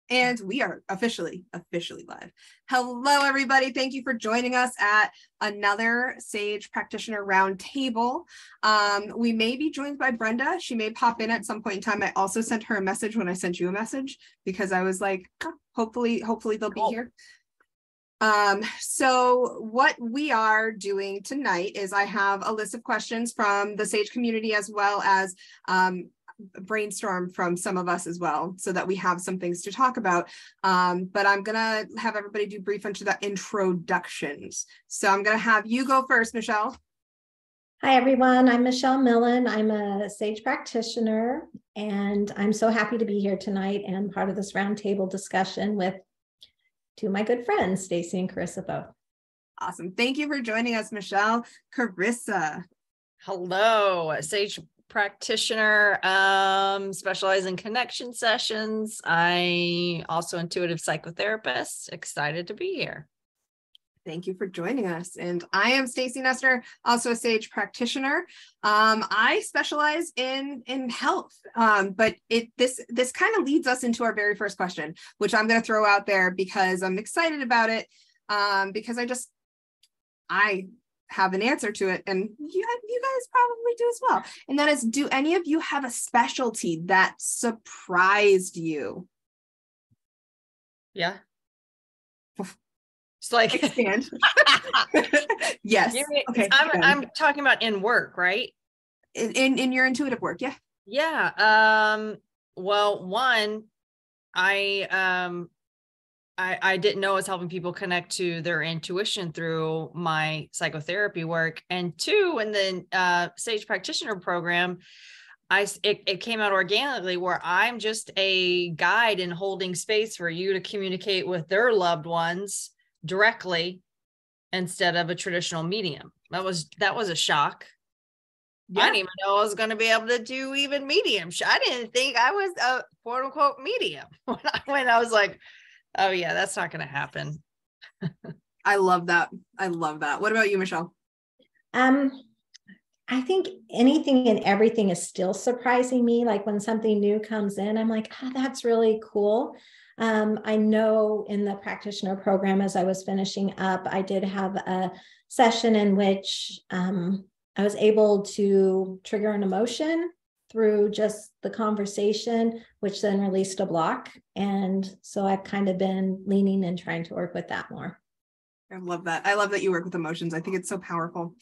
And we are officially live. Hello, everybody. Thank you for joining us at another Sage Practitioner Roundtable. We may be joined by Brenda. She may pop in at some point in time. I also sent her a message when I sent you a message because I was like, oh, hopefully they'll be here. So what we are doing tonight is I have a list of questions from the Sage community as well as brainstorm from some of us as well, so that we have some things to talk about. But I'm gonna have everybody do brief introductions. So I'm gonna have you go first, Michelle. Hi, everyone. I'm Michelle Millen. I'm a Sage practitioner, and I'm so happy to be here tonight and part of this roundtable discussion with two of my good friends, Stacy and Carissa both. Awesome. Thank you for joining us, Michelle. Carissa. Hello, Sage practitioner, specialize in connection sessions. I also intuitive psychotherapist. Excited to be here. Thank you for joining us. And I am Stacy Nestor, also a Sage practitioner. I specialize in health, but this kind of leads us into our very first question, which I'm going to throw out there because I'm excited about it, because I have an answer to it, and you guys probably do as well. And that is, do any of you have a specialty that surprised you? Yeah. It's like expand. Yes. Okay. I'm talking about in work, right? In your intuitive work, yeah. Yeah. Well, one, I didn't know I was helping people connect to their intuition through my psychotherapy work. And two, in the Sage Practitioner program, it came out organically where I'm just a guide in holding space for you to communicate with their loved ones directly instead of a traditional medium. That was a shock. Yeah. I didn't even know I was going to be able to do even medium. I didn't think I was a quote unquote medium when I was like, oh yeah, that's not going to happen. I love that. What about you, Michelle? I think anything and everything is still surprising me. Like when something new comes in, I'm like, oh, that's really cool. I know in the practitioner program, as I was finishing up, I did have a session in which I was able to trigger an emotion through just the conversation, which then released a block. And so I've kind of been leaning and trying to work with that more. I love that. I love that you work with emotions. I think it's so powerful.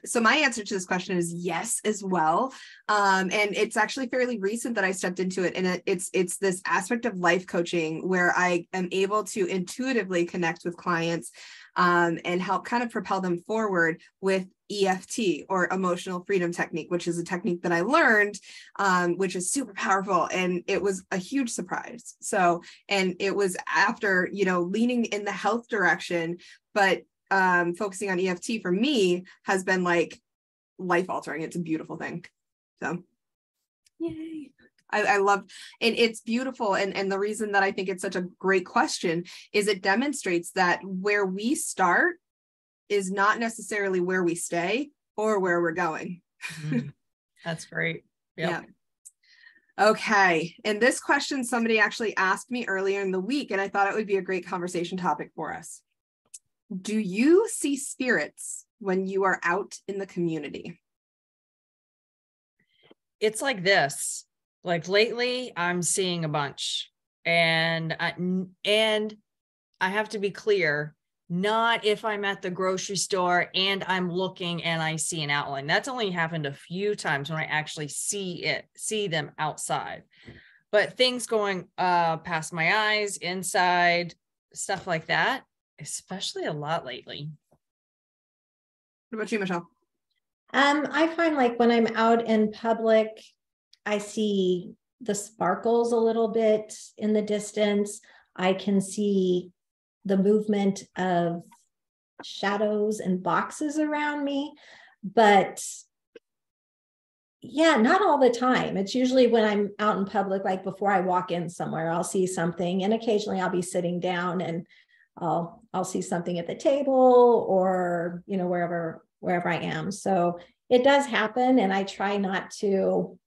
So my answer to this question is yes as well. And it's actually fairly recent that I stepped into it. And it's this aspect of life coaching where I am able to intuitively connect with clients and help kind of propel them forward with EFT, or emotional freedom technique, which is a technique that I learned, which is super powerful. And it was a huge surprise. So, and it was after, leaning in the health direction, but focusing on EFT for me has been like life altering. It's a beautiful thing. So, yay. I love, and it's beautiful. And the reason that I think it's such a great question is it demonstrates that where we start is not necessarily where we stay or where we're going. That's great. Yep. Yeah. Okay. And this question, somebody actually asked me earlier in the week, and I thought it would be a great conversation topic for us. Do you see spirits when you are out in the community? It's like this. Like lately, I'm seeing a bunch, and I have to be clear. Not if I'm at the grocery store and I'm looking and I see an outline. That's only happened a few times when I actually see them outside. But things going past my eyes, inside, stuff like that, especially a lot lately. What about you, Michelle? I find like when I'm out in public, I see the sparkles a little bit in the distance. I can see the movement of shadows and boxes around me, but yeah, not all the time. It's usually when I'm out in public, like before I walk in somewhere, I'll see something, and occasionally I'll be sitting down and I'll see something at the table or, wherever I am. So it does happen. And I try not to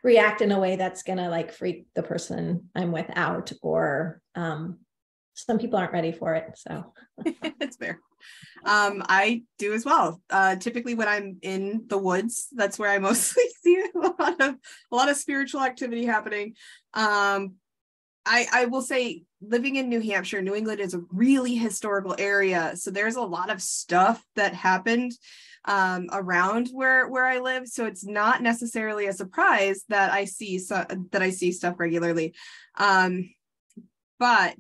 react in a way that's going to like freak the person I'm with out, or some people aren't ready for it. So it's fair. I do as well. Typically when I'm in the woods, that's where I mostly see a lot of spiritual activity happening. I will say, living in New Hampshire, New England is a really historical area. So there's a lot of stuff that happened around where I live. So it's not necessarily a surprise that I see stuff regularly. But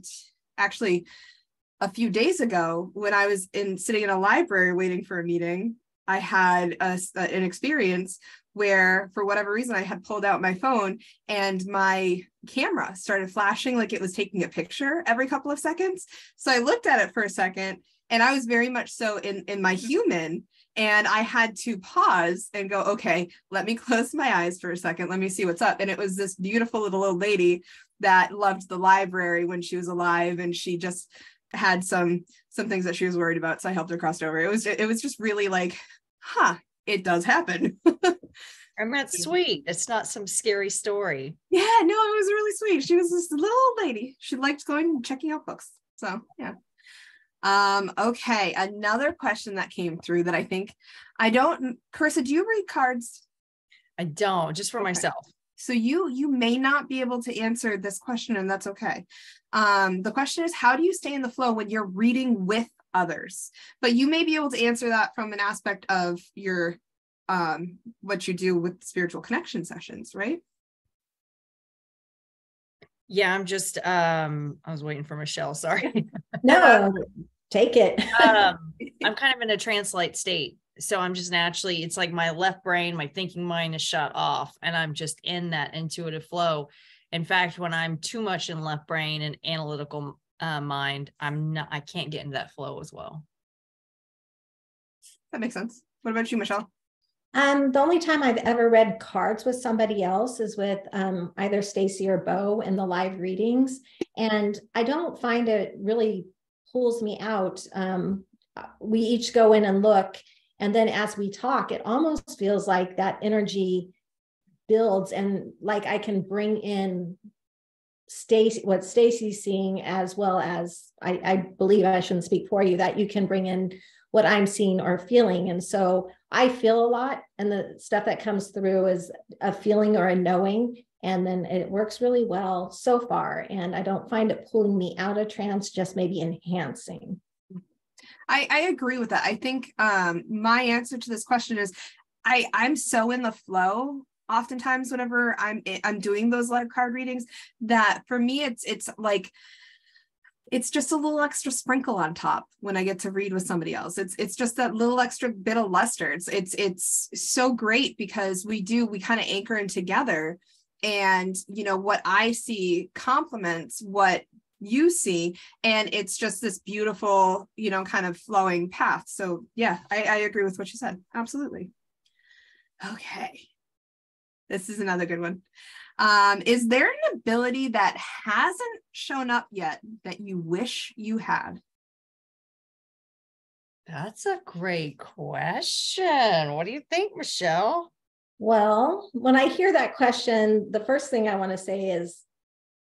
actually, a few days ago, when I was sitting in a library waiting for a meeting, I had an experience where, for whatever reason, I had pulled out my phone and my camera started flashing like it was taking a picture every couple of seconds. So I looked at it for a second, and I was very much so in my human, and I had to pause and go, okay, let me close my eyes for a second. Let me see what's up. And it was this beautiful little old lady that loved the library when she was alive, and she just had some things that she was worried about. So I helped her cross over. It was just really like, it does happen. And that's sweet. It's not some scary story. Yeah, no, it was really sweet. She was this little old lady. She liked going and checking out books. So yeah. Okay, another question that came through that I think Carissa, do you read cards? I don't, just for myself. So you may not be able to answer this question, and that's okay. The question is, how do you stay in the flow when you're reading with others? But you may be able to answer that from an aspect of your what you do with spiritual connection sessions, right? Yeah, I'm just I was waiting for Michelle, sorry. No, take it. I'm kind of in a trance-like state. So I'm just naturally, it's like my left brain, my thinking mind is shut off, and I'm just in that intuitive flow. In fact, when I'm too much in left brain and analytical mind, I can't get into that flow as well. That makes sense. What about you, Michelle? The only time I've ever read cards with somebody else is with either Stacy or Bo in the live readings. And I don't find it really pulls me out. We each go in and look. And then as we talk, it almost feels like that energy builds, and like I can bring in what Stacy's seeing, as well as I believe, I shouldn't speak for you, that you can bring in what I'm seeing or feeling. And so I feel a lot, and the stuff that comes through is a feeling or a knowing, and then it works really well so far. And I don't find it pulling me out of trance, just maybe enhancing. I agree with that. I think my answer to this question is I'm so in the flow oftentimes whenever I'm doing those live card readings, that for me it's like it's just a little extra sprinkle on top when I get to read with somebody else. It's just that little extra bit of luster. It's so great because we kind of anchor in together, and what I see complements what you see, and it's just this beautiful kind of flowing path. So yeah, I agree with what you said. Absolutely. Okay, this is another good one. Is there an ability that hasn't shown up yet that you wish you had? That's a great question. What do you think, Michelle? Well, when I hear that question, the first thing I want to say is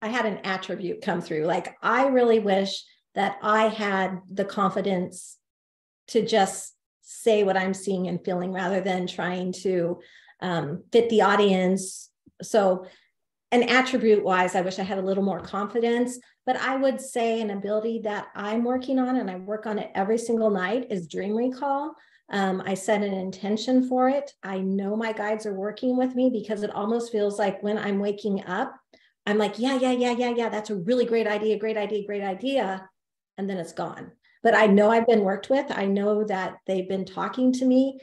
I had an attribute come through. Like, I really wish that I had the confidence to just say what I'm seeing and feeling rather than trying to fit the audience. So an attribute wise, I wish I had a little more confidence, but I would say an ability that I'm working on, and I work on it every single night, is dream recall. I set an intention for it. I know my guides are working with me, because it almost feels like when I'm waking up, I'm like, yeah, that's a really great idea. And then it's gone. But I know I've been worked with. I know that they've been talking to me.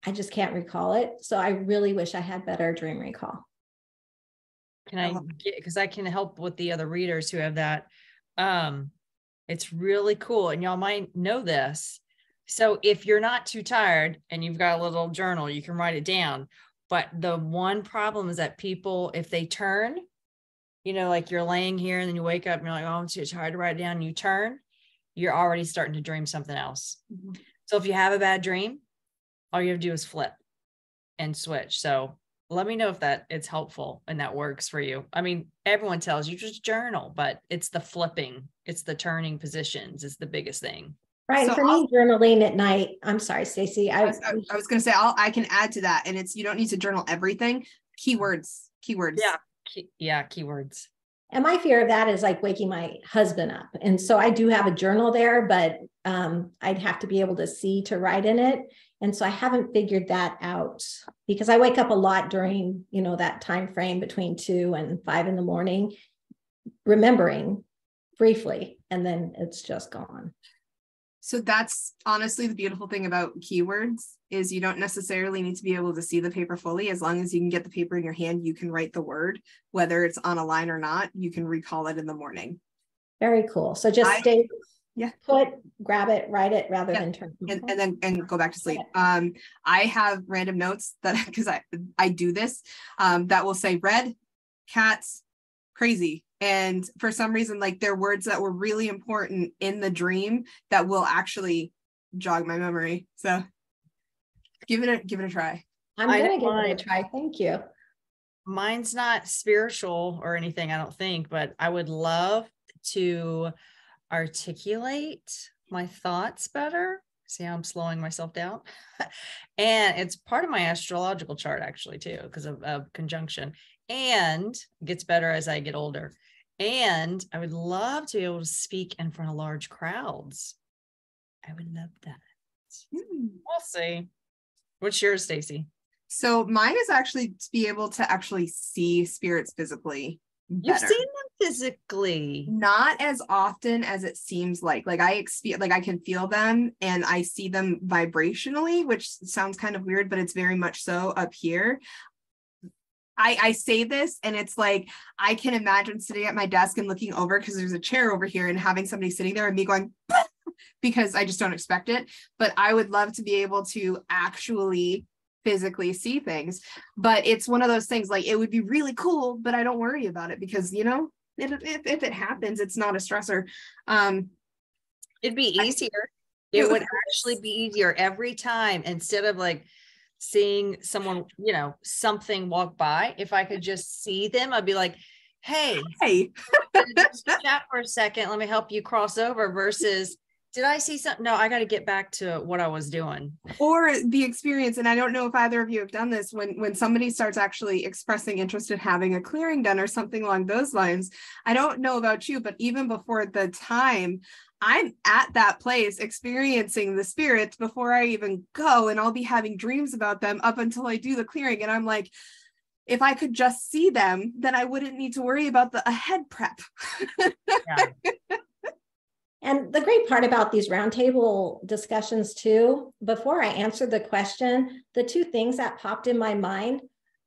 I just can't recall it. So I really wish I had better dream recall. Can I get, because I can help with the other readers who have that. It's really cool. And y'all might know this. So if you're not too tired and you've got a little journal, you can write it down. But the one problem is that people, if they turn, like you're laying here and then you wake up and you're like, oh, I'm too tired to write it down. And you turn, you're already starting to dream something else. Mm-hmm. So if you have a bad dream, all you have to do is flip and switch. So let me know if it's helpful and that works for you. I mean, everyone tells you just journal, but it's the flipping, it's the turning positions is the biggest thing. Right. So for me, journaling at night. I'm sorry, Stacey. I was going to say, I can add to that. And it's, you don't need to journal everything. Keywords. Yeah. Keywords. And my fear of that is like waking my husband up. And so I do have a journal there, but I'd have to be able to see to write in it. And so I haven't figured that out because I wake up a lot during, that time frame between 2 and 5 in the morning, remembering briefly, and then it's just gone. So that's honestly the beautiful thing about keywords is you don't necessarily need to be able to see the paper fully. As long as you can get the paper in your hand, you can write the word, whether it's on a line or not, you can recall it in the morning. Very cool. So just grab it, write it rather than turn. And go back to sleep. I have random notes that, because I do this, that will say red, cats, crazy. And for some reason, like they're words that were really important in the dream that will actually jog my memory. So give it a try. I'm going to give it a try. Thank you. Mine's not spiritual or anything, I don't think, but I would love to articulate my thoughts better. See how I'm slowing myself down? And it's part of my astrological chart actually too, because of conjunction, and it gets better as I get older. And I would love to be able to speak in front of large crowds. I would love that. We'll see. What's yours, Stacey? So mine is actually to be able to actually see spirits physically better. You've seen them physically. Not as often as it seems like I can feel them and I see them vibrationally, which sounds kind of weird, but it's very much so up here. I say this and it's like, I can imagine sitting at my desk and looking over because there's a chair over here and having somebody sitting there and me going, because I just don't expect it. But I would love to be able to actually physically see things. But it's one of those things, like it would be really cool, but I don't worry about it because, if it happens, it's not a stressor. It'd be easier. It would actually be easier every time instead of like seeing someone, something walk by. If I could just see them, I'd be like, hey, just chat for a second. Let me help you cross over versus, did I see something? No, I got to get back to what I was doing. Or the experience. And I don't know if either of you have done this when somebody starts actually expressing interest in having a clearing done or something along those lines. I don't know about you, but even before the time, I'm at that place experiencing the spirits before I even go, and I'll be having dreams about them up until I do the clearing. And I'm like, if I could just see them, then I wouldn't need to worry about the ahead prep. Yeah. And the great part about these roundtable discussions too, before I answered the question, the two things that popped in my mind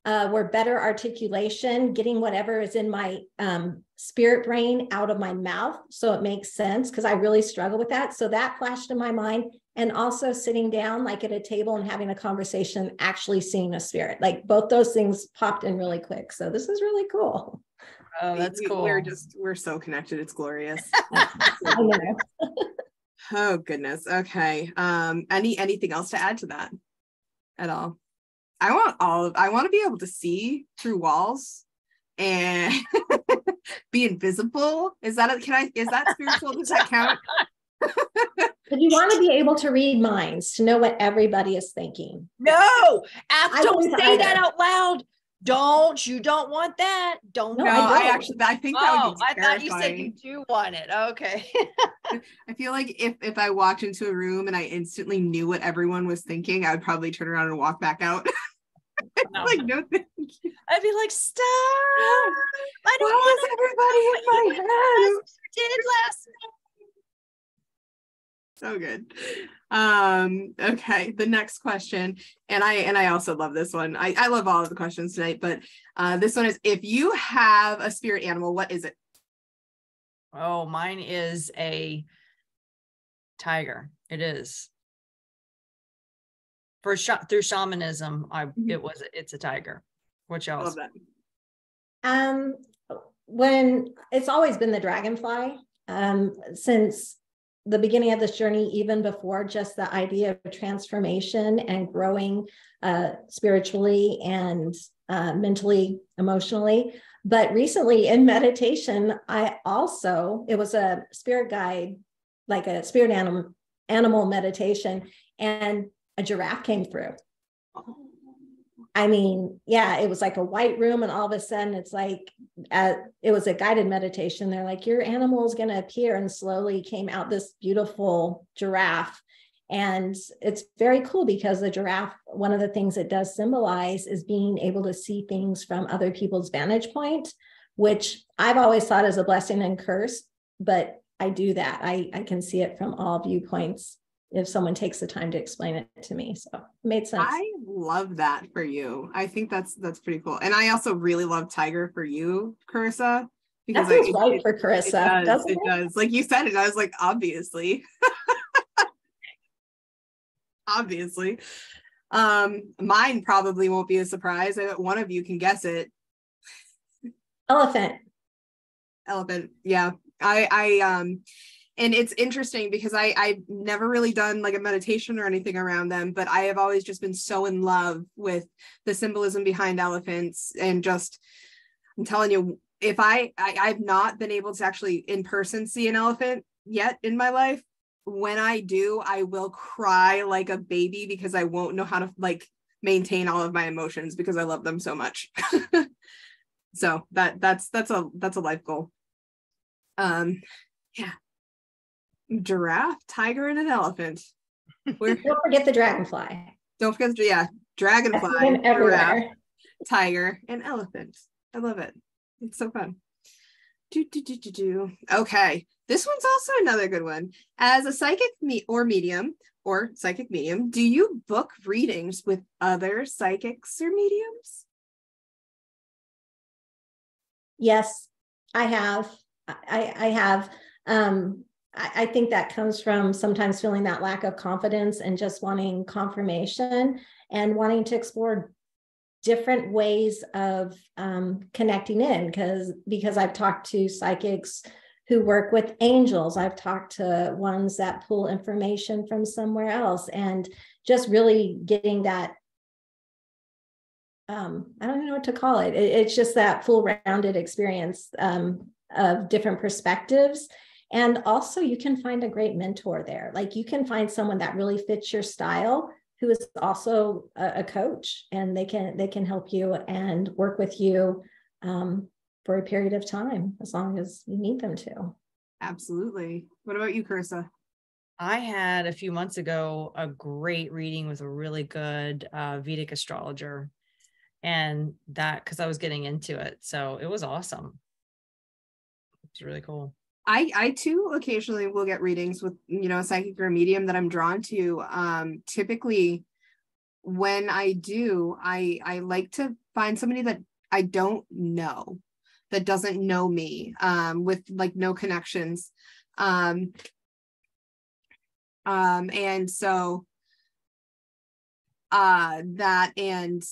were better articulation, getting whatever is in my spirit brain out of my mouth so it makes sense, because I really struggle with that. So that flashed in my mind. And also sitting down like at a table and having a conversation, actually seeing a spirit. Like both those things popped in really quick. So this is really cool. Oh, that's cool. We're so connected. It's glorious. I know. Oh goodness. Okay. Anything else to add to that at all? I want to be able to see through walls and be invisible. Is that spiritual? Does that count? But you want to be able to read minds, to know what everybody is thinking. No, don't say that out loud. You don't want that. Don't. No, I think that would be I thought you said you do want it. Okay. I feel like if I walked into a room and I instantly knew what everyone was thinking, I would probably turn around and walk back out. No. Like, no thank you. I'd be like, stop. I don't want everybody in my head. You did last night. So good. Okay, the next question, and I also love this one. I love all of the questions tonight, but this one is, if you have a spirit animal, what is it? Oh, mine is a tiger. It is. Through shamanism, it's a tiger. What y'all? When it's always been the dragonfly, since the beginning of this journey, even before just the idea of transformation and growing spiritually and mentally, emotionally. But recently in meditation, it was a spirit guide, like a spirit animal meditation, and a giraffe came through. I mean, yeah, it was like a white room, and all of a sudden it's like, it was a guided meditation. They're like, your animal is going to appear, and slowly came out this beautiful giraffe. And it's very cool because the giraffe, one of the things it does symbolize is being able to see things from other people's vantage point, which I've always thought is a blessing and curse, but I do that. I can see it from all viewpoints if someone takes the time to explain it to me. So it made sense. I love that for you. I think that's pretty cool. And I also really love tiger for you, Carissa, because that feels right for Carissa, doesn't it? It does. Like you said it, I was like, obviously. Obviously. Mine probably won't be a surprise. I bet one of you can guess it. Elephant. Yeah. And it's interesting because I've never really done like a meditation or anything around them, but I have always just been so in love with the symbolism behind elephants. And just, I'm telling you, if I've not been able to actually in person see an elephant yet in my life. When I do, I will cry like a baby because I won't know how to like maintain all of my emotions because I love them so much. So that's a life goal. Yeah. Giraffe, tiger, and an elephant. Don't forget the dragonfly. Don't forget, yeah, dragonfly, giraffe, tiger, and elephant. I love it. It's so fun. Okay, this one's also another good one. As a psychic medium, do you book readings with other psychics or mediums? Yes, I have. I have. I think that comes from sometimes feeling that lack of confidence and just wanting confirmation and wanting to explore different ways of connecting in, because I've talked to psychics who work with angels. I've talked to ones that pull information from somewhere else, and just really getting that, I don't even know what to call it. It's just that full rounded experience of different perspectives. And also you can find a great mentor there. Like you can find someone that really fits your style, who is also a coach, and they can help you and work with you for a period of time, as long as you need them to. Absolutely. What about you, Carissa? I had a few months ago a great reading with a really good Vedic astrologer, and that because I was getting into it, so it was awesome. It's really cool. I too occasionally will get readings with, a psychic or a medium that I'm drawn to. Typically when I do, I like to find somebody that I don't know, that doesn't know me, with like no connections. And so that, and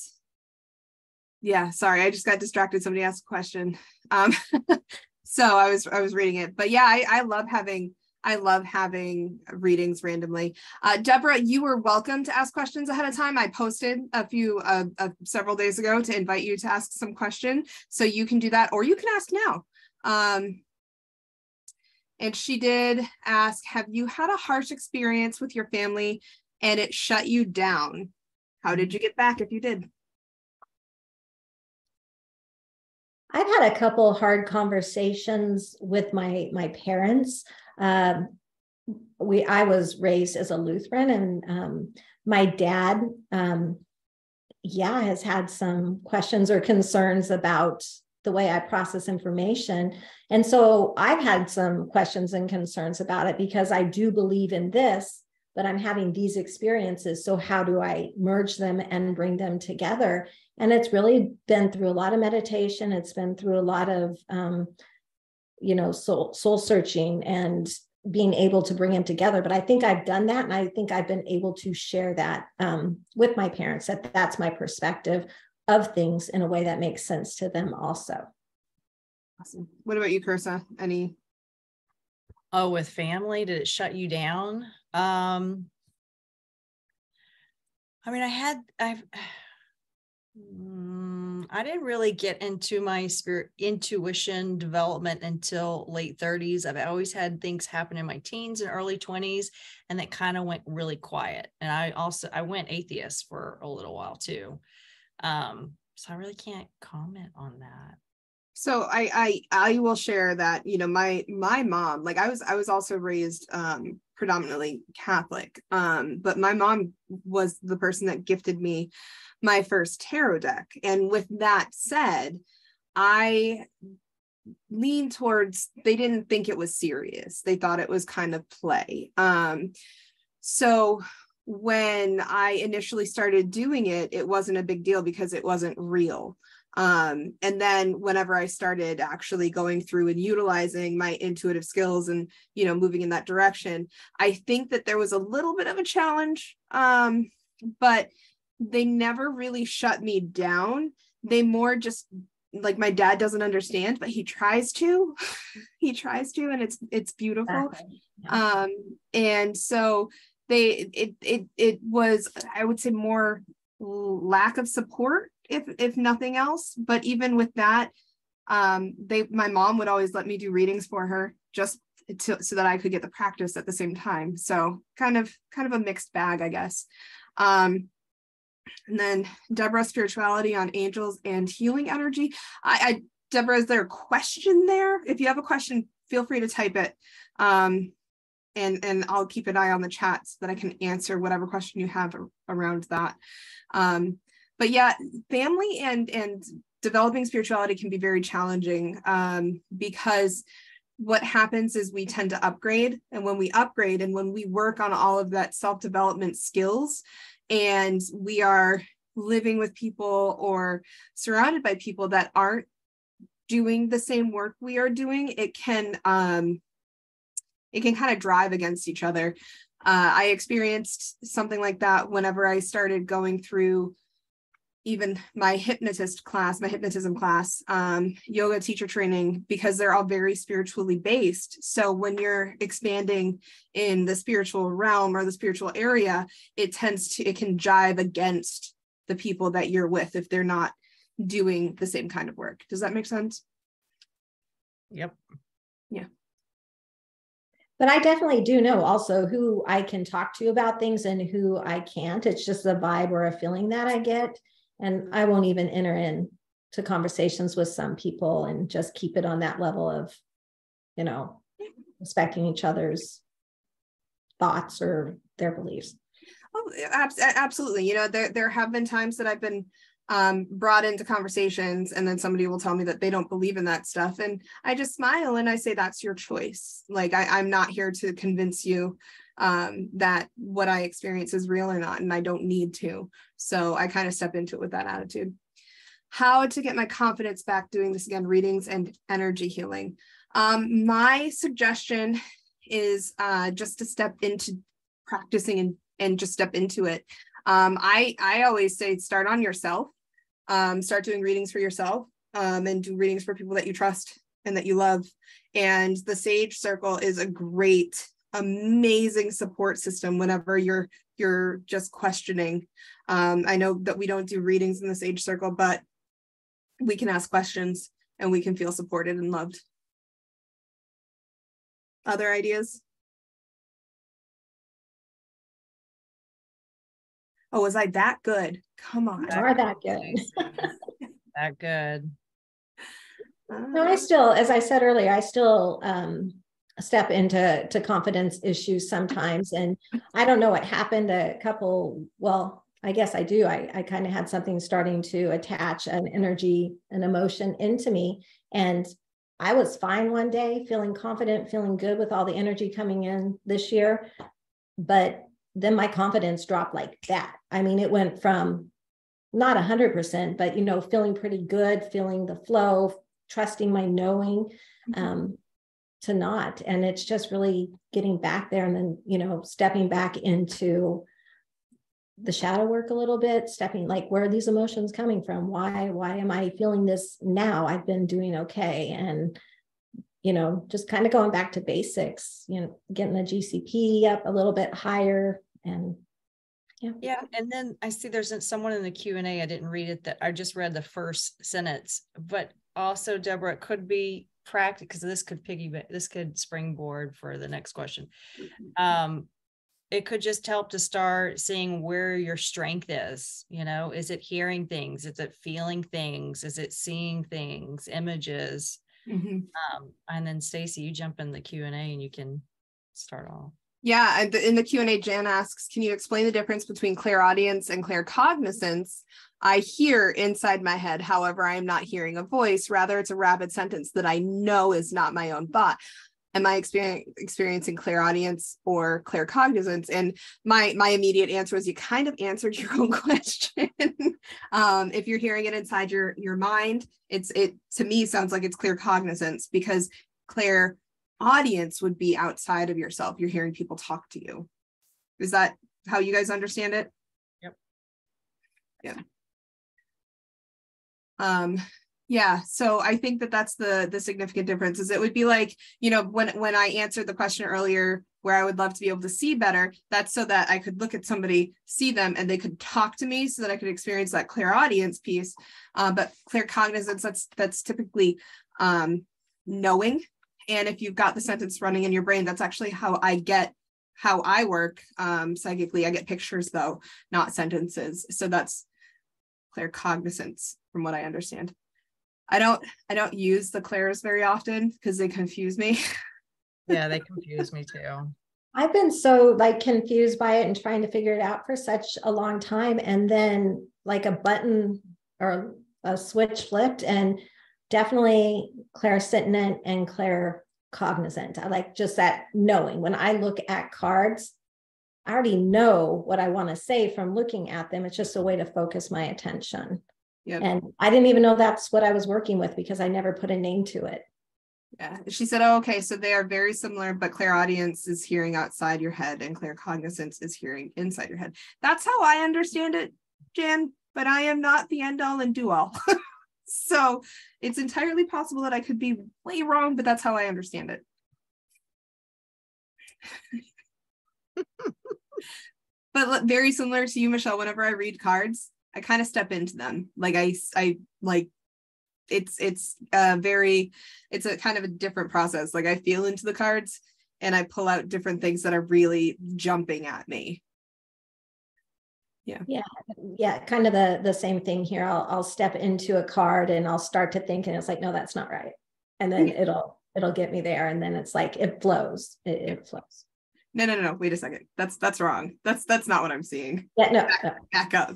yeah, sorry, I just got distracted. Somebody asked a question. So I was reading it, but yeah, I love having readings randomly. Deborah, you were welcome to ask questions ahead of time. I posted several days ago to invite you to ask some question, so you can do that, or you can ask now. And she did ask, have you had a harsh experience with your family and it shut you down? How did you get back if you did? I've had a couple hard conversations with my parents. I was raised as a Lutheran, and my dad, has had some questions or concerns about the way I process information. And so I've had some questions and concerns about it, because I do believe in this, but I'm having these experiences. So how do I merge them and bring them together? And it's really been through a lot of meditation. It's been through a lot of, soul searching and being able to bring them together. But I think I've done that. And I think I've been able to share that with my parents, that's my perspective of things in a way that makes sense to them also. Awesome. What about you, Carissa? Any? Oh, with family, did it shut you down? I didn't really get into my intuition development until late 30s. I've always had things happen in my teens and early 20s, and it kind of went really quiet. And I went atheist for a little while too. So I really can't comment on that. So I will share that, you know, my mom, like I was also raised predominantly Catholic, but my mom was the person that gifted me my first tarot deck. And with that said, I lean towards, they didn't think it was serious. They thought it was kind of play. So when I initially started doing it, it wasn't a big deal because it wasn't real. And then whenever I started actually going through and utilizing my intuitive skills and, you know, moving in that direction, I think that there was a little bit of a challenge, but they never really shut me down. They more just, like, my dad doesn't understand, but he tries to, and it's beautiful. Exactly. Yeah. And so it was, I would say, more lack of support, if nothing else. But even with that, my mom would always let me do readings for her just so that I could get the practice at the same time. So kind of a mixed bag, I guess. And then Deborah, spirituality on angels and healing energy. Deborah, is there a question there? If you have a question, feel free to type it. And I'll keep an eye on the chat so that I can answer whatever question you have around that. But yeah, family and developing spirituality can be very challenging, because what happens is we tend to upgrade. And when we upgrade and when we work on all of that self-development skills, and we are living with people or surrounded by people that aren't doing the same work we are doing, it can kind of drive against each other. I experienced something like that whenever I started going through even my hypnotism class, yoga teacher training, because they're all very spiritually based. So when you're expanding in the spiritual realm or the spiritual area, it can jive against the people that you're with if they're not doing the same kind of work. Does that make sense? Yep. Yeah. But I definitely do know also who I can talk to about things and who I can't. It's just a vibe or a feeling that I get. And I won't even enter into conversations with some people and just keep it on that level of, you know, respecting each other's thoughts or their beliefs. Oh, absolutely. You know, there have been times that I've been brought into conversations, and then somebody will tell me that they don't believe in that stuff. And I just smile and I say, that's your choice. Like, I'm not here to convince you that what I experience is real or not, and I don't need to. So I kind of step into it with that attitude. How to get my confidence back doing this again, readings and energy healing. My suggestion is just to step into practicing and just step into it. I always say, start on yourself, start doing readings for yourself, and do readings for people that you trust and that you love. And the Sage Circle is a great, amazing support system whenever you're just questioning. I know that we don't do readings in the Sage Circle, but we can ask questions and we can feel supported and loved. Other ideas? Oh, was I that good? Come on. You are that good. That good. No, I still, as I said earlier, I still step into confidence issues sometimes. And I don't know what happened well, I guess I do. I kind of had something starting to attach an energy, an emotion into me. And I was fine one day, feeling confident, feeling good with all the energy coming in this year. But then my confidence dropped like that. I mean, it went from not 100%, but, you know, feeling pretty good, feeling the flow, trusting my knowing, to not. And it's just really getting back there and then, you know, stepping back into the shadow work a little bit, stepping, like, where are these emotions coming from? Why am I feeling this now? I've been doing okay. And, you know, just kind of going back to basics, you know, getting the GCP up a little bit higher and Yeah. And then I see there's someone in the Q&A, I didn't read it, that I just read the first sentence, but also, Deborah, it could be practice, because this could springboard for the next question. It could just help to start seeing where your strength is. Is it hearing things? Is it feeling things? Is it seeing things, images? Mm-hmm. And then Stacy, you jump in the Q&A and you can start off. Yeah, in the Q&A, Jan asks, can you explain the difference between clairaudience and claircognizance? I hear inside my head, however, I am not hearing a voice. Rather, it's a rapid sentence that I know is not my own thought. Am I experiencing clairaudience or claircognizance? And my immediate answer is, you kind of answered your own question. If you're hearing it inside your mind, it to me sounds like it's claircognizance, because clairaudience would be outside of yourself. You're hearing people talk to you. Is that how you guys understand it? Yep. Yeah. Yeah, so I think that's the significant difference. Is it would be like, when I answered the question earlier, where I would love to be able to see better, that's so that I could look at somebody, see them, and they could talk to me, so that I could experience that clairaudience piece. But claircognizance, that's typically knowing. And if you've got the sentence running in your brain, that's actually how I work psychically. I get pictures though, not sentences. So that's claircognizance from what I understand. I don't use the clairs very often because they confuse me. Yeah, they confuse me too. I've been so confused by it and trying to figure it out for such a long time. And then a button or a switch flipped, and definitely clairsentient and claircognizant. I like just that knowing. When I look at cards, I already know what I want to say from looking at them. It's just a way to focus my attention. Yep. And I didn't even know that's what I was working with, because I never put a name to it. Yeah. She said, oh, okay, so they are very similar, but clairaudience is hearing outside your head and claircognizance is hearing inside your head. That's how I understand it, Jan, but I am not the end all and do all. So it's entirely possible that I could be way wrong, but that's how I understand it. But very similar to you, Michelle, whenever I read cards, I kind of step into them. It's a kind of a different process. I feel into the cards and I pull out different things that are really jumping at me. Yeah, kind of the same thing here. I'll step into a card and I'll start to think, and it's like, no, that's not right, and then it'll get me there, and then it's like it flows. It flows. No, wait a second, that's wrong. That's not what I'm seeing. Yeah, no, back up.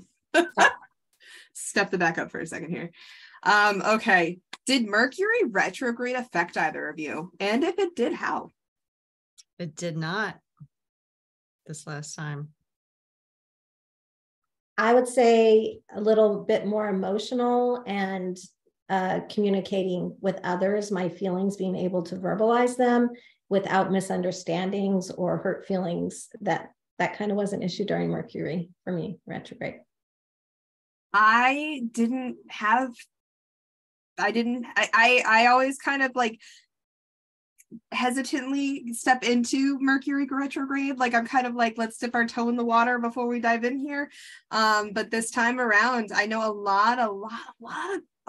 Step the back up for a second here. Okay, did Mercury retrograde affect either of you, and if it did, how? It did not this last time. I would say a little bit more emotional and communicating with others, my feelings, being able to verbalize them without misunderstandings or hurt feelings. That kind of was an issue during Mercury for me, retrograde. I always kind of hesitantly step into Mercury retrograde. I'm kind of let's dip our toe in the water before we dive in here. But this time around, I know a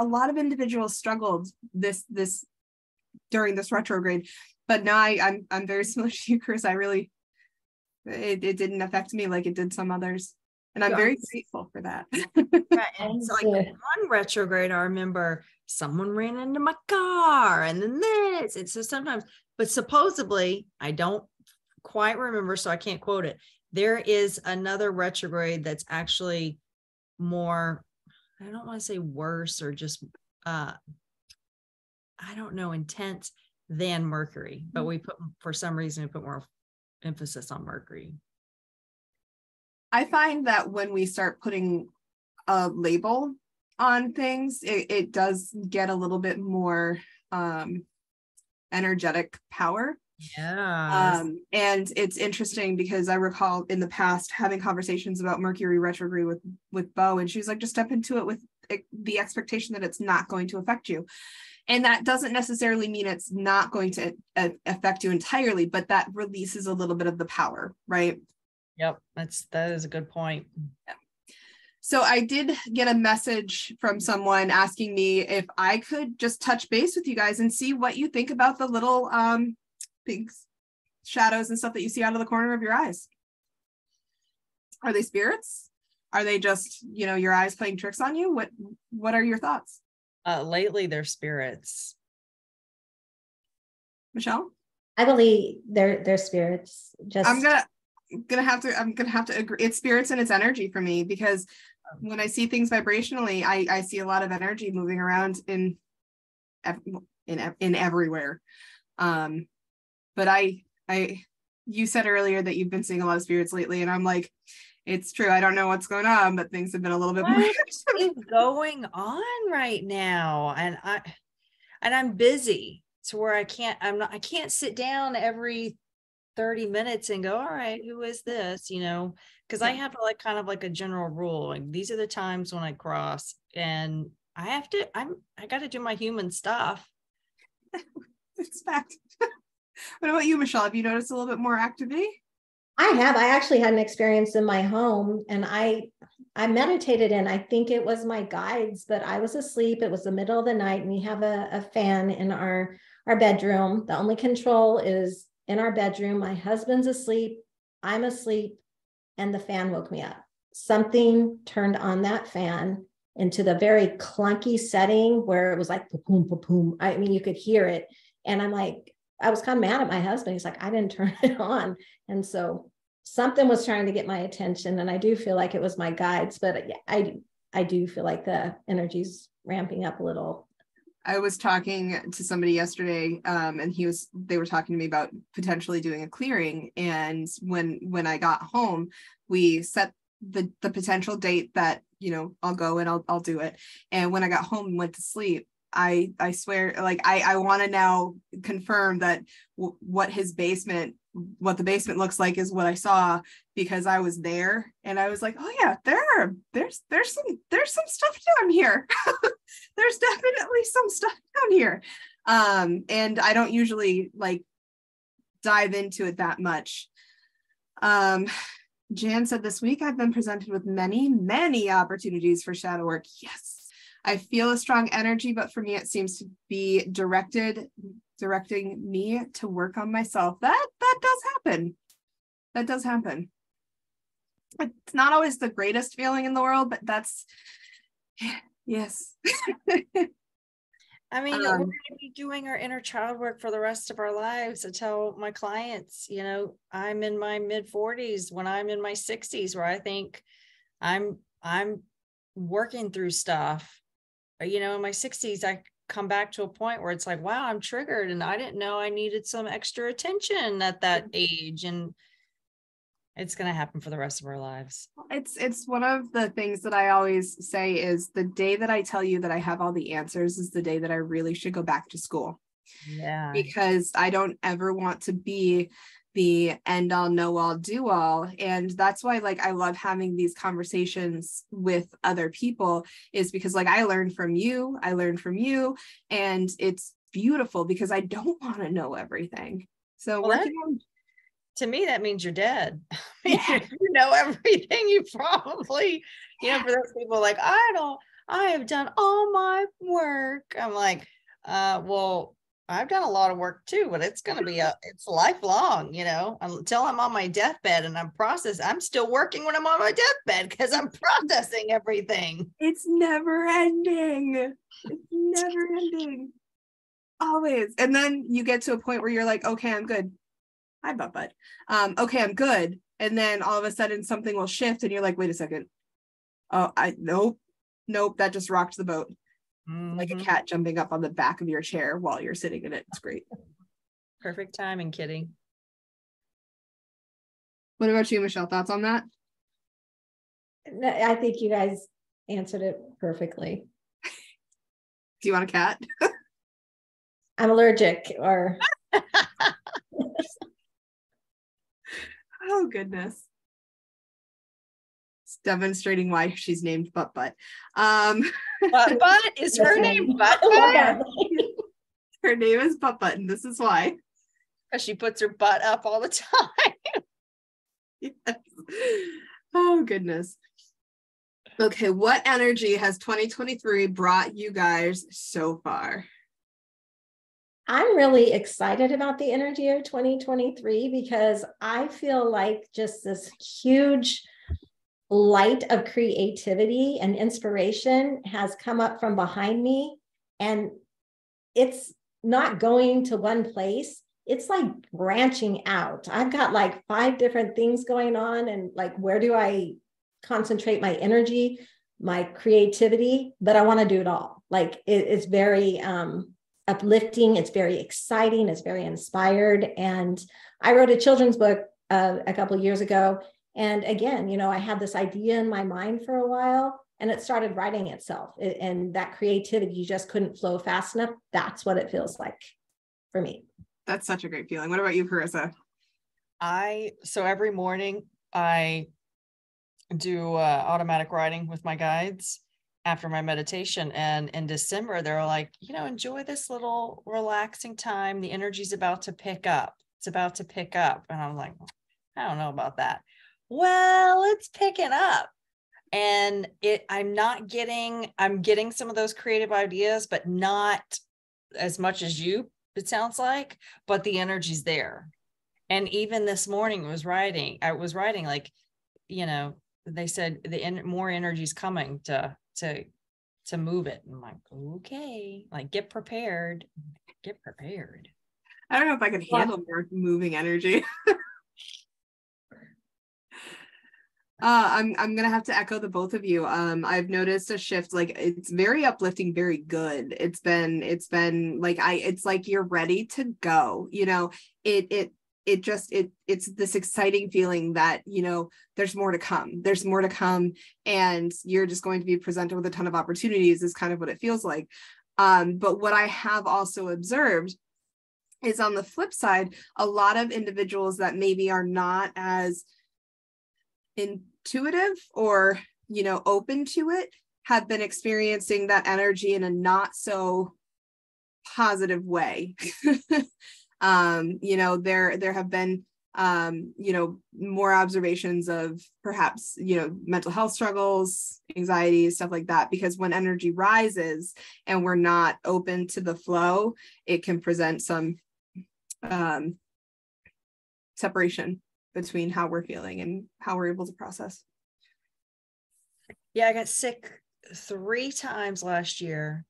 lot of individuals struggled this during this retrograde. But now I'm very similar to you, Chris. It didn't affect me like it did some others. And I'm very grateful for that. Yeah, and so on retrograde, I remember someone ran into my car and then this. And so sometimes, but supposedly, I don't quite remember, so I can't quote it. There is another retrograde that's actually more, I don't want to say worse or just, I don't know, intense than Mercury. But for some reason, we put more emphasis on Mercury. I find that when we start putting a label on things, it does get a little bit more energetic power. Yeah. And it's interesting because I recall in the past having conversations about Mercury retrograde with Bo, and she was like, just step into it with the expectation that it's not going to affect you. And that doesn't necessarily mean it's not going to affect you entirely, but that releases a little bit of the power, right? Yep. That is a good point. Yeah. So I did get a message from someone asking me if I could just touch base with you guys and see what you think about the little things, shadows and stuff that you see out of the corner of your eyes. Are they spirits? Are they just, your eyes playing tricks on you? What are your thoughts? Lately they're spirits. Michelle? I believe they're spirits. I'm gonna have to agree. It's spirits and it's energy for me, because when I see things vibrationally, I see a lot of energy moving around in everywhere. But you said earlier that you've been seeing a lot of spirits lately, and I'm like, it's true. I don't know what's going on, but things have been a little bit more. What's going on right now? And I'm busy to where I can't sit down every 30 minutes and go, all right, who is this? Because I have kind of like a general rule. Like, these are the times when I cross, and I got to do my human stuff. It's fact. What about you, Michelle? Have you noticed a little bit more activity? I have. I actually had an experience in my home, and I meditated in, I think it was my guides, but I was asleep. It was the middle of the night, and we have a fan in our bedroom. The only control is in our bedroom. My husband's asleep, I'm asleep, and the fan woke me up. Something turned on that fan into the very clunky setting where it was like boom, boom, boom. I mean, you could hear it. And I'm like, I was kind of mad at my husband. He's like, I didn't turn it on. And so something was trying to get my attention. And I do feel like it was my guides, but I do feel like the energy's ramping up a little. I was talking to somebody yesterday, and they were talking to me about potentially doing a clearing. And when I got home, we set the potential date that, I'll go and I'll do it. And when I got home and went to sleep, I swear, like, I want to now confirm that what the basement looks like is what I saw, because I was there and I was like, oh yeah, there's some stuff down here. There's definitely some stuff down here. And I don't usually dive into it that much. Jan said, this week I've been presented with many, many opportunities for shadow work. Yes. I feel a strong energy, but for me, it seems to be directing me to work on myself. That does happen. That does happen. It's not always the greatest feeling in the world, but that's, yes. I mean, we're going to be doing our inner child work for the rest of our lives. I tell my clients, I'm in my mid 40s when I'm in my 60s, where I think I'm working through stuff. In my 60s, I come back to a point where it's like, wow, I'm triggered, and I didn't know I needed some extra attention at that age. And it's going to happen for the rest of our lives. It's one of the things that I always say is, the day that I tell you that I have all the answers is the day that I really should go back to school. Yeah. Because I don't ever want to be the end all, know all, do all. And that's why I love having these conversations with other people, is because I learned from you, and it's beautiful because I don't want to know everything. So to me, that means you're dead. Yeah. You know everything. You probably, for those people I have done all my work. I'm like, well, I've done a lot of work too, but it's going to be it's lifelong, until I'm on my deathbed and I'm still working when I'm on my deathbed, because I'm processing everything. It's never ending. Always. And then you get to a point where you're like, okay, I'm good. Hi, butt. Okay, I'm good. And then all of a sudden something will shift and you're like, wait a second. Oh, nope. That just rocked the boat. Mm-hmm. Like a cat jumping up on the back of your chair while you're sitting in it. It's great. Perfect timing, Kitty. What about you, Michelle? Thoughts on that? I think you guys answered it perfectly. Do you want a cat? I'm allergic, or oh goodness. It's demonstrating why she's named Butt. Butt is her name. Butt. Her name is Butt, and this is why. Because she puts her butt up all the time. Yes. Oh, goodness. Okay, what energy has 2023 brought you guys so far? I'm really excited about the energy of 2023 because I feel like just this huge light of creativity and inspiration has come up from behind me, and it's not going to one place. It's like branching out. I've got like 5 different things going on, and like, where do I concentrate my energy, my creativity? But I want to do it all. Like it's very uplifting. It's very exciting. It's very inspired. And I wrote a children's book a couple of years ago. And again, I had this idea in my mind for a while, and it started writing itself. And that creativity just couldn't flow fast enough. That's what it feels like for me. That's such a great feeling. What about you, Carissa? So every morning I do automatic writing with my guides after my meditation, and in December they're like, enjoy this little relaxing time. The energy's about to pick up. It's about to pick up. And I'm like, I don't know about that. Well, it's picking up. And I'm getting some of those creative ideas, but not as much as you, it sounds like, but the energy's there. And even this morning I was writing like, they said more energy is coming to move it. And I'm like, okay, like get prepared. I don't know if I can handle more moving energy. I'm gonna have to echo the both of you. I've noticed a shift. Like it's very uplifting, very good. It's been like it's like you're ready to go. It's this exciting feeling that there's more to come. There's more to come, and you're just going to be presented with a ton of opportunities. Is kind of what it feels like. But what I have also observed is on the flip side, a lot of individuals that maybe are not as intuitive or open to it have been experiencing that energy in a not so positive way. There have been more observations of perhaps mental health struggles, anxiety, stuff like that, because when energy rises and we're not open to the flow, it can present some separation between how we're feeling and how we're able to process. Yeah, I got sick 3 times last year.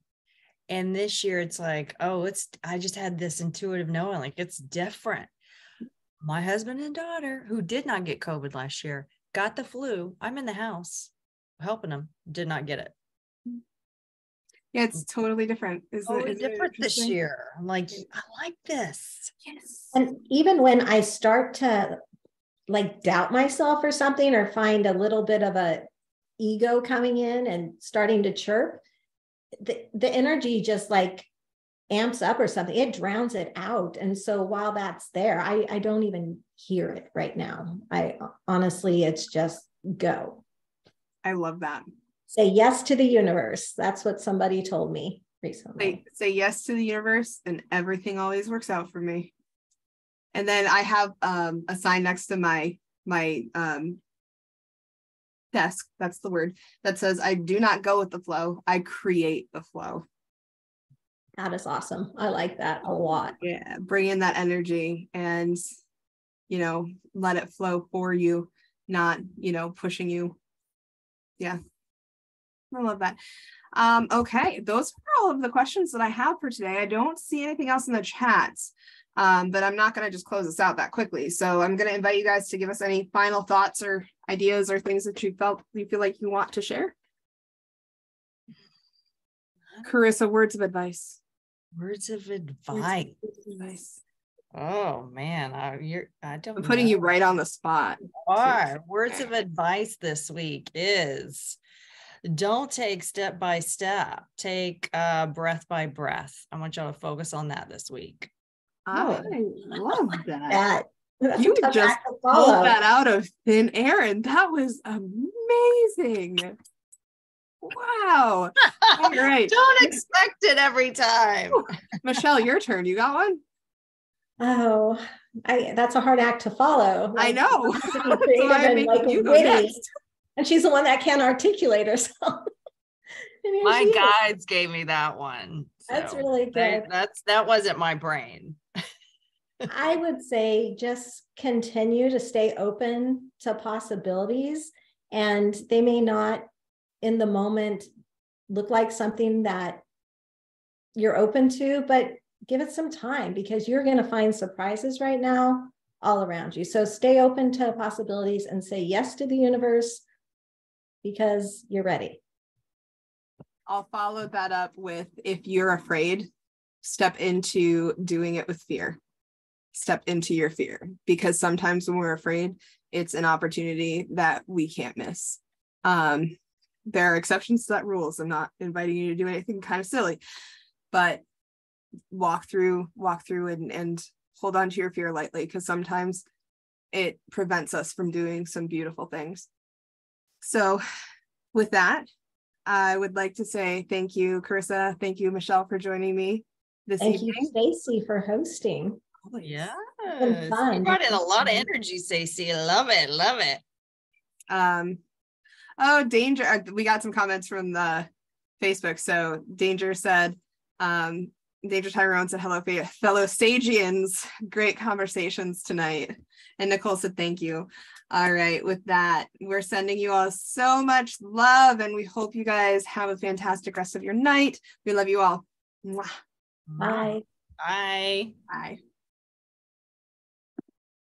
And this year it's like, I just had this intuitive knowing, like it's different. My husband and daughter, who did not get COVID last year, got the flu. I'm in the house helping them, did not get it. Yeah, it's totally different. Totally different this year. I'm like, I like this. Yes. And even when I start to like doubt myself or something, or find a little bit of a ego coming in and starting to chirp, the energy just like amps up or something. It drowns it out. And so while that's there, I don't even hear it right now. I honestly, it's just go. I love that. Say yes to the universe. That's what somebody told me recently. Say yes to the universe, and everything always works out for me. And then I have a sign next to my desk, that's the word, that says, I do not go with the flow, I create the flow. That is awesome. I like that a lot. Yeah, bring in that energy and, let it flow for you, not, pushing you. Yeah, I love that. Okay, those are all of the questions that I have for today. I don't see anything else in the chats. But I'm not going to just close this out that quickly. So I'm going to invite you guys to give us any final thoughts or ideas or things that you feel like you want to share. Carissa, words of advice. Words of advice. Oh man, I'm putting you right on the spot. Words of advice this week is, don't take step by step, take breath by breath. I want y'all to focus on that this week. I love that. That's you just pulled that out of thin air, and that was amazing. Wow. All right. Don't expect it every time. Michelle, your turn. You got one? Oh, that's a hard act to follow. I know. To be creative and like witty. And she's the one that can't articulate herself. My guides gave me that one. So that's really good. That wasn't my brain. I would say just continue to stay open to possibilities, and they may not in the moment look like something that you're open to, but give it some time, because you're going to find surprises right now all around you. So stay open to possibilities and say yes to the universe, because you're ready. I'll follow that up with, if you're afraid, step into doing it with fear. Step into your fear, because sometimes when we're afraid, it's an opportunity that we can't miss. There are exceptions to that rules. I'm not inviting you to do anything kind of silly, but walk through and hold on to your fear lightly, because sometimes it prevents us from doing some beautiful things. So with that, I would like to say thank you, Carissa. Thank you, Michelle, for joining me this evening. Thank you, Stacey, for hosting. Yeah, you brought in a lot of energy, Stacey. Love it. Oh, Danger. We got some comments from the Facebook. So Danger said, Danger Tyrone said, hello, fellow Stagians. Great conversations tonight. And Nicole said, thank you. All right. With that, we're sending you all so much love, and we hope you guys have a fantastic rest of your night. We love you all. Mwah. Bye. Bye. Bye.